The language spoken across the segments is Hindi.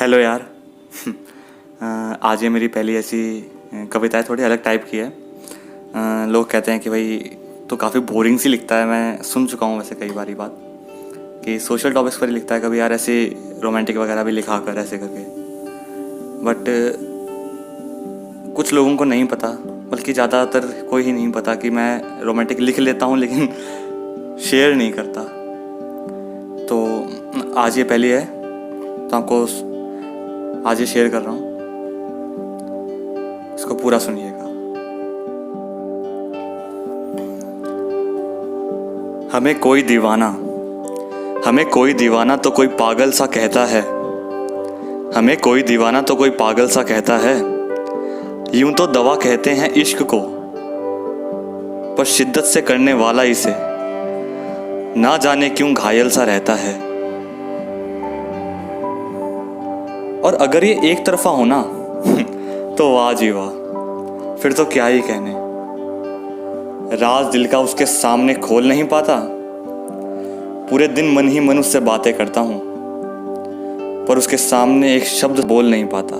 हेलो यार। आज ये मेरी पहली ऐसी कविता है, थोड़ी अलग टाइप की है। लोग कहते हैं कि भाई तो काफ़ी बोरिंग सी लिखता है। मैं सुन चुका हूँ वैसे कई बार ये बात कि सोशल टॉपिक्स पर ही लिखता है, कभी यार ऐसे रोमांटिक वगैरह भी लिखा कर ऐसे करके। बट कुछ लोगों को नहीं पता, बल्कि ज़्यादातर कोई ही नहीं पता कि मैं रोमांटिक लिख लेता हूँ लेकिन शेयर नहीं करता। तो आज ये पहली है, तो आपको आज ये शेयर कर रहा हूँ, इसको पूरा सुनिएगा। हमें कोई दीवाना तो कोई पागल सा कहता है, हमें कोई दीवाना तो कोई पागल सा कहता है। यूं तो दवा कहते हैं इश्क को, पर शिद्दत से करने वाला इसे ना जाने क्यों घायल सा रहता है। और अगर ये एक तरफा हो ना तो वाह जी वाह, फिर तो क्या ही कहने। राज दिल का उसके सामने खोल नहीं पाता, पूरे दिन मन ही मन उससे बातें करता हूँ, पर उसके सामने एक शब्द बोल नहीं पाता।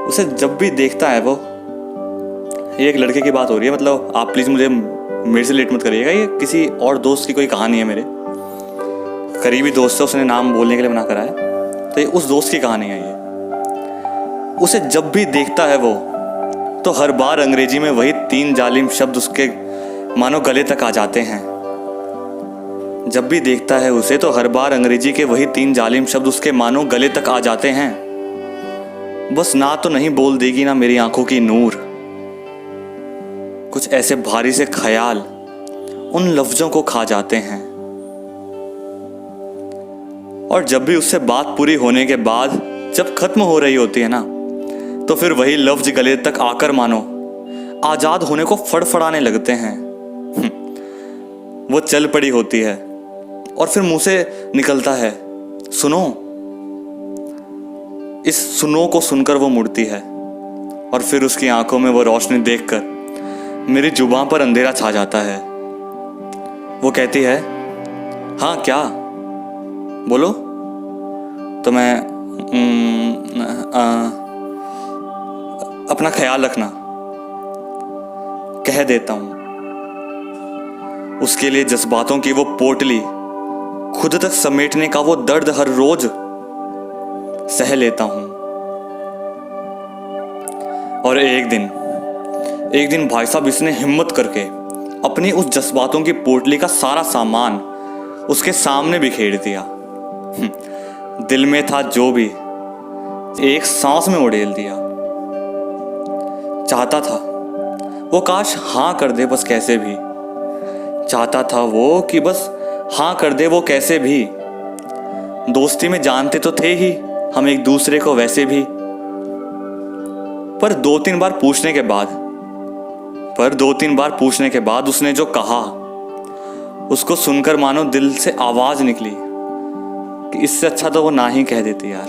उसे जब भी देखता है वो, ये एक लड़के की बात हो रही है, मतलब आप प्लीज़ मेरे से लेट मत करिएगा, ये किसी और दोस्त की कोई कहानी है, मेरे करीबी दोस्त है, उसने नाम बोलने के लिए मना करा है, तो ये उस दोस्त की कहानी है ये। उसे जब भी देखता है वो, तो हर बार अंग्रेजी में वही 3 जालिम शब्द उसके मानो गले तक आ जाते हैं। जब भी देखता है उसे, तो हर बार अंग्रेजी के वही 3 जालिम शब्द उसके मानो गले तक आ जाते हैं। बस ना तो नहीं बोल देगी ना मेरी आंखों की नूर, कुछ ऐसे भारी से ख्याल उन लफ्जों को खा जाते हैं। और जब भी उससे बात पूरी होने के बाद जब खत्म हो रही होती है ना, तो फिर वही लफ्ज गले तक आकर मानो आजाद होने को फड़फड़ाने लगते हैं। वो चल पड़ी होती है और फिर मुंह से निकलता है सुनो। इस सुनो को सुनकर वो मुड़ती है और फिर उसकी आंखों में वो रोशनी देखकर मेरी जुबान पर अंधेरा छा जाता है। वो कहती है हाँ क्या बोलो, तो मैं अपना ख्याल रखना कह देता हूं। उसके लिए जज्बातों की वो पोटली खुद तक समेटने का वो दर्द हर रोज सह लेता हूं। और एक दिन भाई साहब इसने हिम्मत करके अपनी उस जज्बातों की पोटली का सारा सामान उसके सामने बिखेर दिया। दिल में था जो भी एक सांस में उड़ेल दिया। चाहता था वो काश हाँ कर दे बस कैसे भी, चाहता था वो कि बस हाँ कर दे वो कैसे भी। दोस्ती में जानते तो थे ही हम एक दूसरे को वैसे भी, पर 2-3 बार पूछने के बाद उसने जो कहा, उसको सुनकर मानो दिल से आवाज निकली कि इससे अच्छा तो वो ना ही कह देती यार,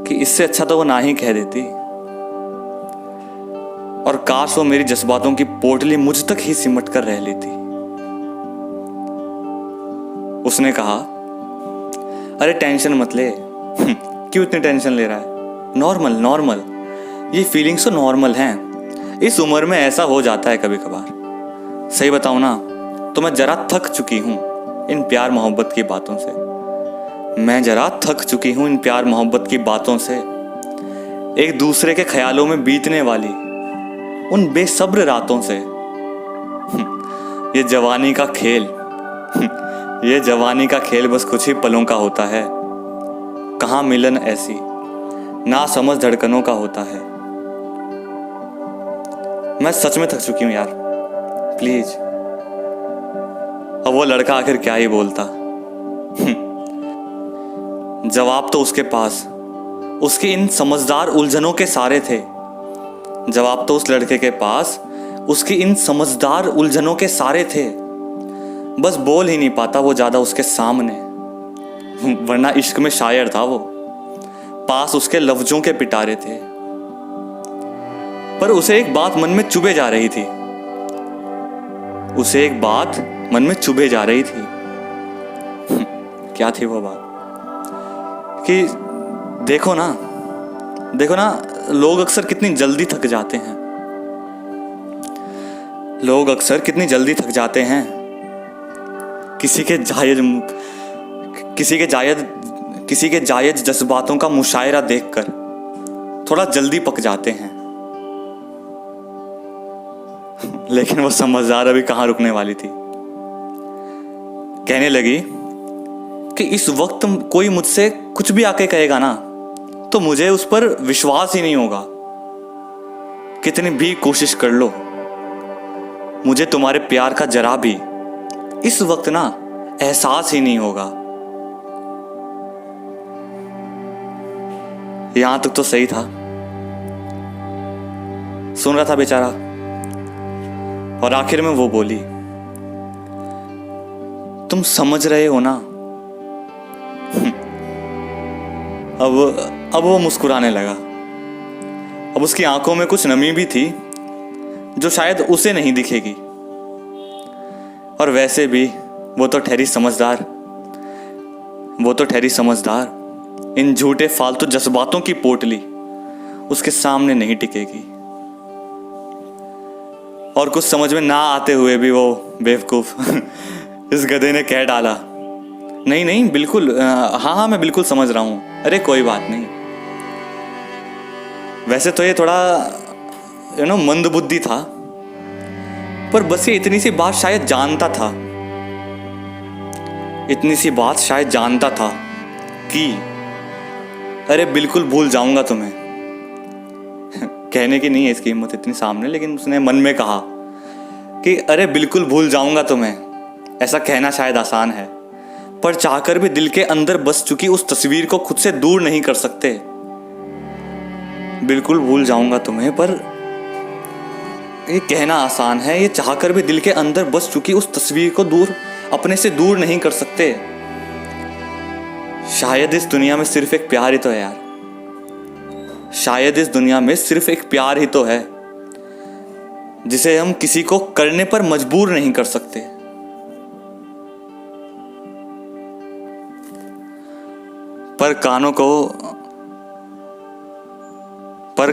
कि इससे अच्छा तो वो ना ही कह देती। और काश वो मेरी जज्बातों की पोटली मुझ तक ही सिमट कर रह लेती। उसने कहा अरे टेंशन मत ले। क्यों इतनी टेंशन ले रहा है, नॉर्मल ये फीलिंग्स तो नॉर्मल हैं, इस उम्र में ऐसा हो जाता है कभी कभार। सही बताऊं ना तो मैं जरा थक चुकी हूं इन प्यार मोहब्बत की बातों से, मैं जरा थक चुकी हूं इन प्यार मोहब्बत की बातों से। एक दूसरे के ख्यालों में बीतने वाली उन बेसब्र रातों से। ये जवानी का खेल बस कुछ ही पलों का होता है, कहाँ मिलन ऐसी ना समझ धड़कनों का होता है। मैं सच में थक चुकी हूं यार, प्लीज। अब वो लड़का आखिर क्या ही बोलता। जवाब तो उसके पास उसकी इन समझदार उलझनों के सारे थे। जवाब तो उस लड़के के पास उसकी इन समझदार उलझनों के सारे थे, बस बोल ही नहीं पाता वो ज्यादा उसके सामने। वरना इश्क में शायर था वो, पास उसके लफ्जों के पिटारे थे। पर उसे एक बात मन में चुभे जा रही थी, क्या थी वो बात कि देखो ना लोग अक्सर कितनी जल्दी थक जाते हैं। लोग अक्सर कितनी जल्दी थक जाते हैं किसी के जायज जज्बातों का मुशायरा देखकर थोड़ा जल्दी पक जाते हैं। लेकिन वो समझदार अभी कहाँ रुकने वाली थी। कहने लगी कि इस वक्त कोई मुझसे कुछ भी आके कहेगा ना तो मुझे उस पर विश्वास ही नहीं होगा। कितनी भी कोशिश कर लो, मुझे तुम्हारे प्यार का जरा भी इस वक्त ना एहसास ही नहीं होगा। यहां तक तो सही था, सुन रहा था बेचारा। और आखिर में वो बोली, तुम समझ रहे हो ना। अब वो मुस्कुराने लगा। अब उसकी आंखों में कुछ नमी भी थी जो शायद उसे नहीं दिखेगी। और वैसे भी वो तो ठहरी समझदार इन झूठे फालतू जज्बातों की पोटली उसके सामने नहीं टिकेगी। और कुछ समझ में ना आते हुए भी वो बेवकूफ इस गधे ने कह डाला, नहीं बिल्कुल, हाँ मैं बिल्कुल समझ रहा हूं, अरे कोई बात नहीं। वैसे तो ये थोड़ा मंद बुद्धि था, पर बस ये इतनी सी बात शायद जानता था कि अरे बिल्कुल भूल जाऊंगा तुम्हें। कहने की नहीं है इसकी हिम्मत इतनी सामने, लेकिन उसने मन में कहा कि अरे बिल्कुल भूल जाऊंगा तुम्हें। ऐसा कहना शायद आसान है, पर चाहकर भी दिल के अंदर बस चुकी उस तस्वीर को खुद से दूर नहीं कर सकते। बिल्कुल भूल जाऊंगा तुम्हें, पर ये कहना आसान है, ये चाहकर भी दिल के अंदर बस चुकी उस तस्वीर को अपने से दूर नहीं कर सकते। शायद इस दुनिया में सिर्फ एक प्यार ही तो है यार, शायद इस दुनिया में सिर्फ एक प्यार ही तो है जिसे हम किसी को करने पर मजबूर नहीं कर सकते। पर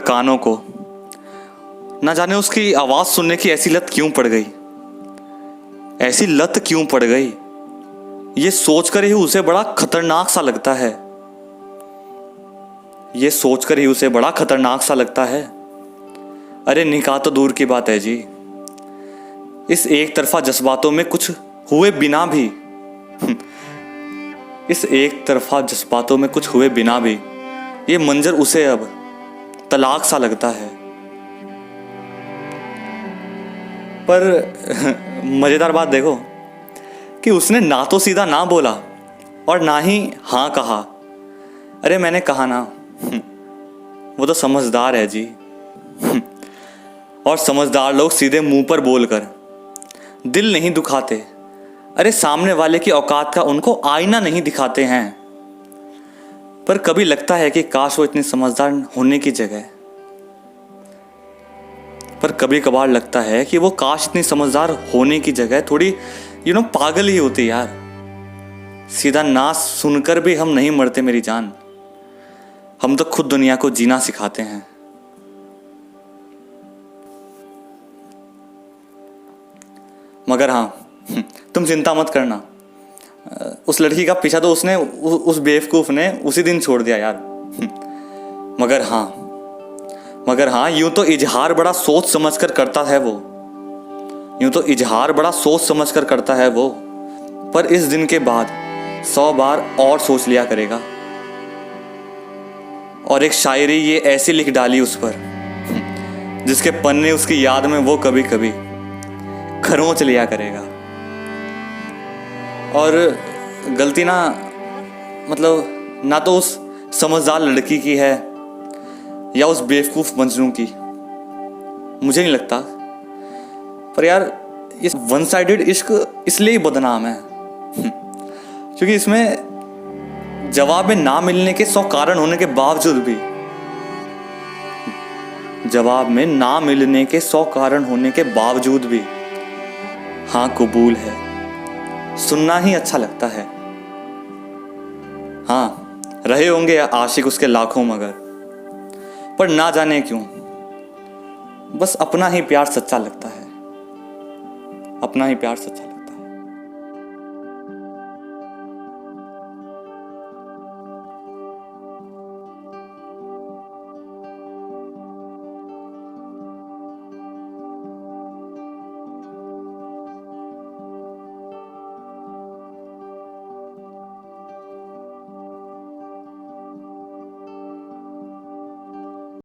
कानों को ना जाने उसकी आवाज सुनने की ऐसी लत क्यों पड़ गई। ये सोचकर ही उसे बड़ा खतरनाक सा लगता है। अरे निकाह तो दूर की बात है जी, इस एक तरफा जज्बातों में कुछ हुए बिना भी ये मंजर उसे अब तलाक सा लगता है। पर मजेदार बात देखो कि उसने ना तो सीधा ना बोला और ना ही हाँ कहा। अरे मैंने कहा ना, वो तो समझदार है जी। और समझदार लोग सीधे मुंह पर बोलकर दिल नहीं दुखाते। अरे सामने वाले की औकात का उनको आईना नहीं दिखाते हैं। पर कभी लगता है कि काश वो इतनी समझदार होने की जगह, पर कभी कभार लगता है कि वो काश इतनी समझदार होने की जगह थोड़ी पागल ही होती यार। सीधा ना सुनकर भी हम नहीं मरते मेरी जान, हम तो खुद दुनिया को जीना सिखाते हैं। मगर हाँ, तुम चिंता मत करना, उस लड़की का पीछा तो उसने उस बेवकूफ ने उसी दिन छोड़ दिया यार। मगर हाँ यूं तो इजहार बड़ा सोच समझ कर करता है वो, पर इस दिन के बाद 100 बार और सोच लिया करेगा। और एक शायरी ये ऐसी लिख डाली उस पर जिसके पन्ने उसकी याद में वो कभी कभी खरोंच लिया करेगा। और गलती ना तो उस समझदार लड़की की है या उस बेवकूफ मजनू की, मुझे नहीं लगता। पर यार ये वन साइडेड इश्क इसलिए ही बदनाम है क्योंकि इसमें जवाब में ना मिलने के 100 कारण होने के बावजूद भी हाँ कबूल है, सुनना ही अच्छा लगता है। हाँ, रहे होंगे आशिक उसके लाखों मगर, पर ना जाने क्यों बस अपना ही प्यार सच्चा लगता है, अपना ही प्यार सच्चा।